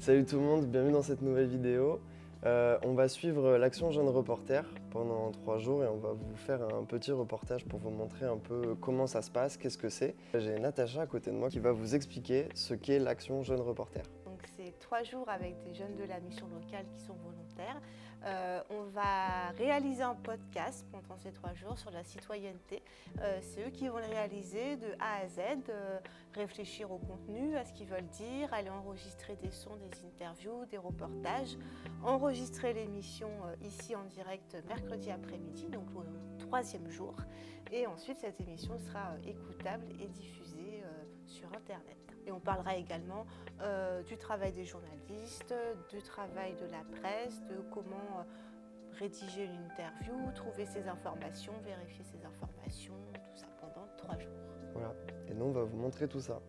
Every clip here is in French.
Salut tout le monde, bienvenue dans cette nouvelle vidéo. On va suivre l'Action Jeune Reporter pendant 3 jours et on va vous faire un petit reportage pour vous montrer un peu comment ça se passe, qu'est-ce que c'est. J'ai Natacha à côté de moi qui va vous expliquer ce qu'est l'Action Jeune Reporter. Donc c'est 3 jours avec des jeunes de la mission locale qui sont volontaires. On va réaliser un podcast pendant ces 3 jours sur la citoyenneté. C'est eux qui vont le réaliser de A à Z, réfléchir au contenu, à ce qu'ils veulent dire, aller enregistrer des sons, des interviews, des reportages, enregistrer l'émission ici en direct mercredi après-midi, donc le 3e jour. Et ensuite cette émission sera écoutable et diffusée sur Internet. Et on parlera également du travail des journalistes, du travail de la presse, de comment rédiger une interview, trouver ses informations, vérifier ses informations, tout ça pendant 3 jours. Voilà, et nous on va vous montrer tout ça.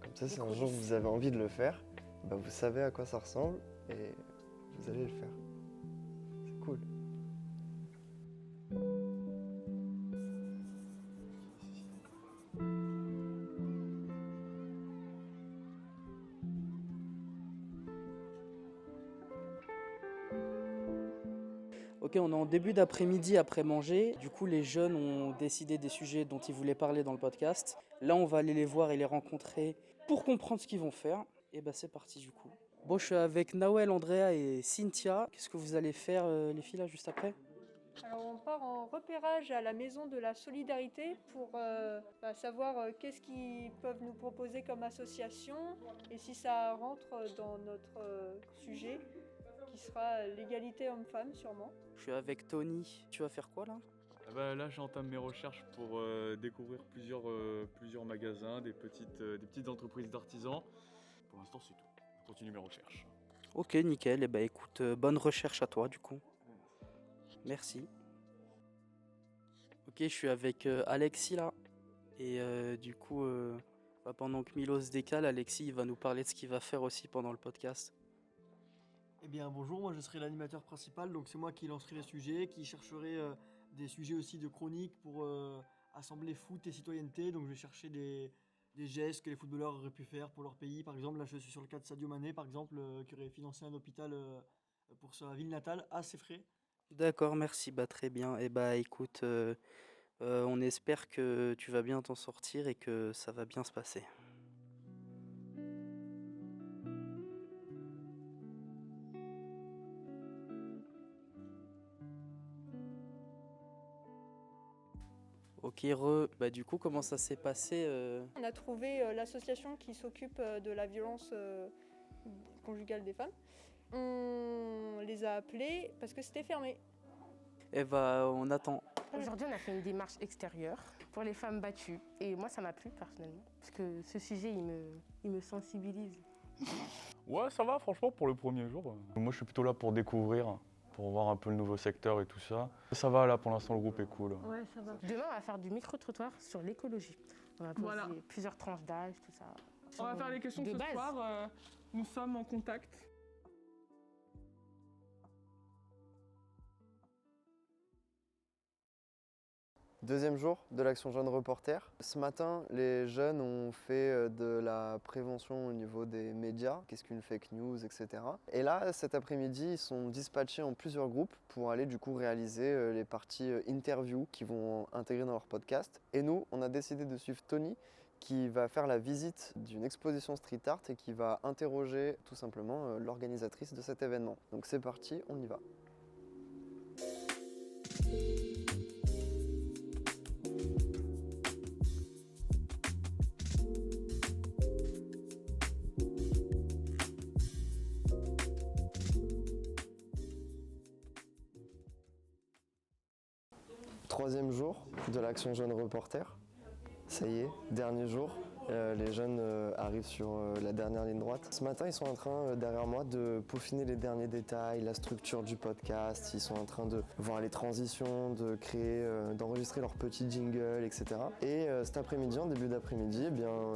Comme ça, si un jour vous avez envie de le faire, vous savez à quoi ça ressemble et vous allez le faire. C'est cool. Ok, on est en début d'après-midi après manger. Du coup, les jeunes ont décidé des sujets dont ils voulaient parler dans le podcast. Là, on va aller les voir et les rencontrer pour comprendre ce qu'ils vont faire. Et c'est parti du coup. Bon, je suis avec Nawel, Andrea et Cynthia. Qu'est-ce que vous allez faire, les filles, là, juste après ? Alors on part en repérage à la Maison de la Solidarité pour savoir qu'est-ce qu'ils peuvent nous proposer comme association et si ça rentre dans notre sujet qui sera l'égalité homme-femme sûrement. Je suis avec Tony. Tu vas faire quoi là ? Là, j'entame mes recherches pour découvrir plusieurs magasins, des petites entreprises d'artisans. Pour l'instant, c'est tout. Je continue mes recherches. Ok, nickel. Et écoute, bonne recherche à toi du coup. Merci. Ok, je suis avec Alexis là. Et du coup, pendant que Milo se décale, Alexis il va nous parler de ce qu'il va faire aussi pendant le podcast. Eh bien bonjour, moi je serai l'animateur principal, donc c'est moi qui lancerai les sujets, qui chercherai des sujets aussi de chronique pour assembler foot et citoyenneté. Donc je vais chercher des gestes que les footballeurs auraient pu faire pour leur pays. Par exemple, là je suis sur le cas de Sadio Mané, par exemple, qui aurait financé un hôpital pour sa ville natale à ses frais. D'accord, merci, très bien. Et écoute, on espère que tu vas bien t'en sortir et que ça va bien se passer. Ok, du coup, comment ça s'est passé On a trouvé l'association qui s'occupe de la violence conjugale des femmes. On les a appelés parce que c'était fermé. On attend. Aujourd'hui, on a fait une démarche extérieure pour les femmes battues. Et moi, ça m'a plu personnellement, parce que ce sujet, il me sensibilise. Ouais, ça va, franchement, pour le premier jour. Moi, je suis plutôt là pour découvrir, pour voir un peu le nouveau secteur et tout ça. Ça va, là, pour l'instant, le groupe est cool. Ouais, ça va. Demain, on va faire du micro-trottoir sur l'écologie. On va poser plusieurs tranches d'âge, tout ça. On va faire les questions de ce base. soir. Nous sommes en contact. Deuxième jour de l'Action Jeune Reporter. Ce matin, les jeunes ont fait de la prévention au niveau des médias, qu'est-ce qu'une fake news, etc. Et là, cet après-midi, ils sont dispatchés en plusieurs groupes pour aller du coup réaliser les parties interviews qu'ils vont intégrer dans leur podcast. Et nous, on a décidé de suivre Tony, qui va faire la visite d'une exposition street art et qui va interroger tout simplement l'organisatrice de cet événement. Donc c'est parti, on y va. Troisième jour de l'Action Jeune Reporter. Ça y est, dernier jour. Les jeunes arrivent sur la dernière ligne droite. Ce matin, ils sont en train, derrière moi, de peaufiner les derniers détails, la structure du podcast. Ils sont en train de voir les transitions, de créer, d'enregistrer leur petit jingle, etc. Et cet après-midi, en début d'après-midi,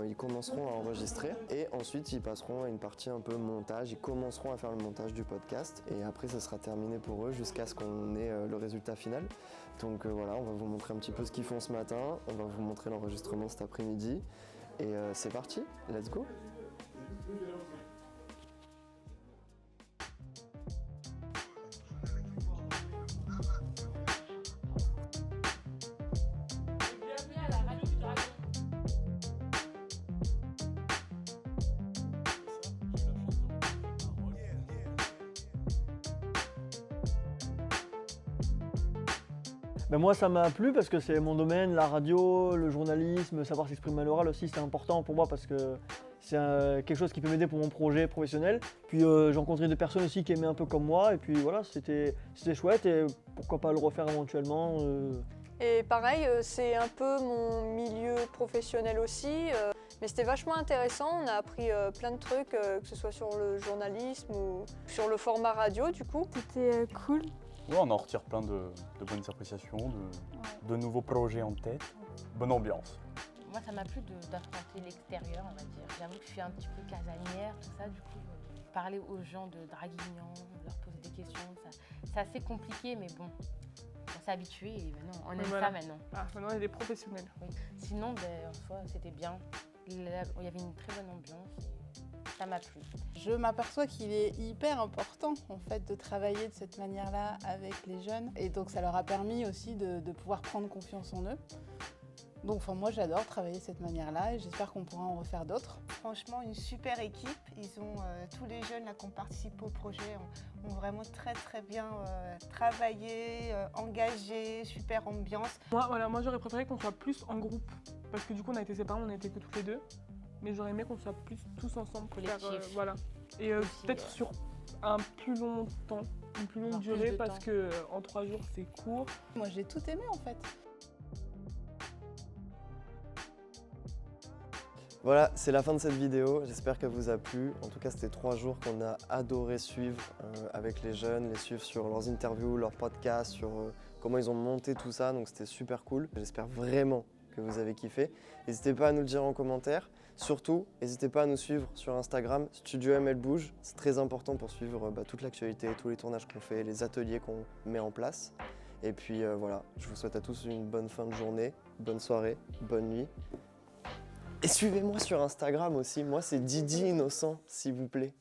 ils commenceront à enregistrer. Et ensuite, ils passeront à une partie un peu montage. Ils commenceront à faire le montage du podcast. Et après, ça sera terminé pour eux jusqu'à ce qu'on ait le résultat final. Donc voilà, on va vous montrer un petit peu ce qu'ils font ce matin. On va vous montrer l'enregistrement cet après-midi. Et c'est parti, let's go! Moi, ça m'a plu parce que c'est mon domaine, la radio, le journalisme, savoir s'exprimer à l'oral aussi, c'est important pour moi parce que c'est quelque chose qui peut m'aider pour mon projet professionnel. Puis j'ai rencontré des personnes aussi qui aimaient un peu comme moi et puis voilà, c'était chouette et pourquoi pas le refaire éventuellement. Et pareil, c'est un peu mon milieu professionnel aussi, mais c'était vachement intéressant. On a appris plein de trucs, que ce soit sur le journalisme ou sur le format radio du coup. C'était cool. Ouais, on en retire plein de bonnes appréciations, de nouveaux projets en tête. Bonne ambiance. Moi, ça m'a plu d'affronter l'extérieur, on va dire. J'avoue que je suis un petit peu casanière, tout ça. Du coup, parler aux gens de Draguignan, leur poser des questions, c'est assez compliqué, mais bon. On s'est habitué et maintenant, on aime ça maintenant. Ah, maintenant on est des professionnels. Oui. Sinon, en soi, c'était bien. Il y avait une très bonne ambiance et ça m'a plu. Je m'aperçois qu'il est hyper important en fait de travailler de cette manière-là avec les jeunes et donc ça leur a permis aussi de pouvoir prendre confiance en eux. Donc moi j'adore travailler de cette manière-là et j'espère qu'on pourra en refaire d'autres. Franchement, une super équipe. Ils ont tous les jeunes là qui ont participé au projet ont vraiment très bien travaillé, engagé, super ambiance. Moi j'aurais préféré qu'on soit plus en groupe parce que du coup on a été séparés, on n'était que toutes les deux. Mais j'aurais aimé qu'on soit plus tous ensemble pour faire, voilà. Et peut-être sur un plus long temps, une plus longue durée parce que en 3 jours c'est court. Moi j'ai tout aimé en fait. Voilà, c'est la fin de cette vidéo, j'espère qu'elle vous a plu. En tout cas, c'était 3 jours qu'on a adoré suivre avec les jeunes, les suivre sur leurs interviews, leurs podcasts, sur comment ils ont monté tout ça, donc c'était super cool. J'espère vraiment que vous avez kiffé. N'hésitez pas à nous le dire en commentaire. Surtout, n'hésitez pas à nous suivre sur Instagram, Studio ML Bouge. C'est très important pour suivre toute l'actualité, tous les tournages qu'on fait, les ateliers qu'on met en place. Et puis voilà, je vous souhaite à tous une bonne fin de journée, bonne soirée, bonne nuit. Et suivez-moi sur Instagram aussi, moi c'est Didi Innocent, s'il vous plaît.